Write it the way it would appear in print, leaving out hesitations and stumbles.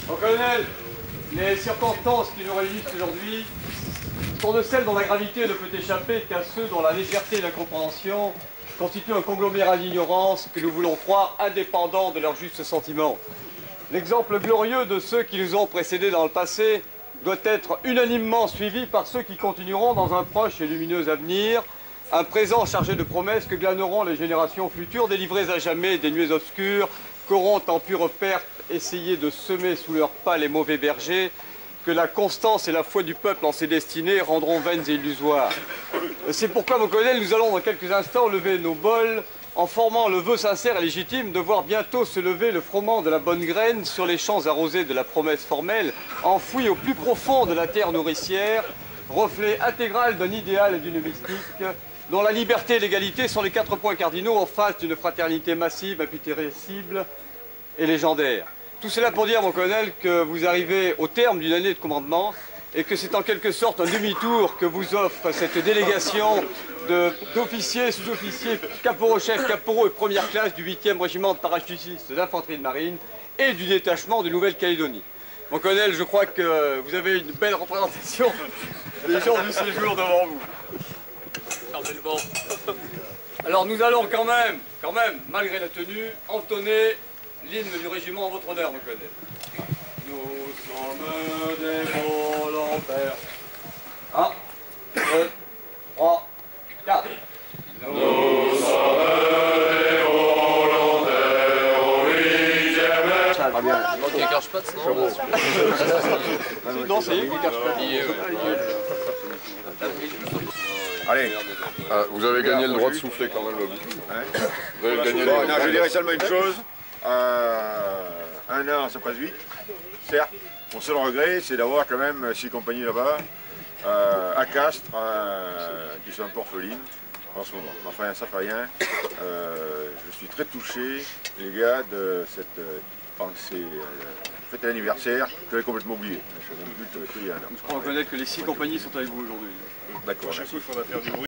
Mon colonel, les circonstances qui nous réunissent aujourd'hui sont de celles dont la gravité ne peut échapper qu'à ceux dont la légèreté et l'incompréhension constituent un conglomérat d'ignorance que nous voulons croire indépendant de leurs justes sentiments. L'exemple glorieux de ceux qui nous ont précédés dans le passé doit être unanimement suivi par ceux qui continueront dans un proche et lumineux avenir, un présent chargé de promesses que glaneront les générations futures, délivrées à jamais des nuées obscures, qu'auront en pure perte essayé de semer sous leurs pas les mauvais bergers, que la constance et la foi du peuple en ses destinées rendront vaines et illusoires. C'est pourquoi, mon colonel, nous allons dans quelques instants lever nos bols en formant le vœu sincère et légitime de voir bientôt se lever le froment de la bonne graine sur les champs arrosés de la promesse formelle, enfouie au plus profond de la terre nourricière, reflet intégral d'un idéal et d'une mystique, dont la liberté et l'égalité sont les 4 points cardinaux en face d'une fraternité massive, imputéressible et légendaire. Tout cela pour dire, mon colonel, que vous arrivez au terme d'une année de commandement et que c'est en quelque sorte un demi-tour que vous offre cette délégation d'officiers, sous-officiers, caporaux-chefs, caporaux et première classe du 8e régiment de parachutistes d'infanterie de marine et du détachement de Nouvelle-Calédonie. Mon colonel, je crois que vous avez une belle représentation des gens du séjour devant vous. Alors nous allons quand même, malgré la tenue, entonner l'hymne du régiment en votre honneur, mon colonel. Nous sommes des volontaires. 1, 2, 3, 4. Nous sommes des volontaires au 8e. Ça va bien. Il y a Karchpatz, non? Non, c'est lui qui cache pas. Allez. Ah, vous avez gagné le droit de souffler quand même, Lobby. Ouais. Vous avez gagné Bon, le non, je dirais seulement une chose. Un an, ça passe vite. Certes, mon seul regret, c'est d'avoir quand même 6 compagnies là-bas, à Castres, qui sont un peu orphelines en ce moment. Enfin, ça fait rien. Je suis très touché, les gars, de cette pensée, fête d'anniversaire que j'avais complètement oublié. Je suis un but il y a un an. Je crois, mon colonel, que les 6 compagnies sont avec vous aujourd'hui. D'accord. Chaque fois, il faudra faire du bruit.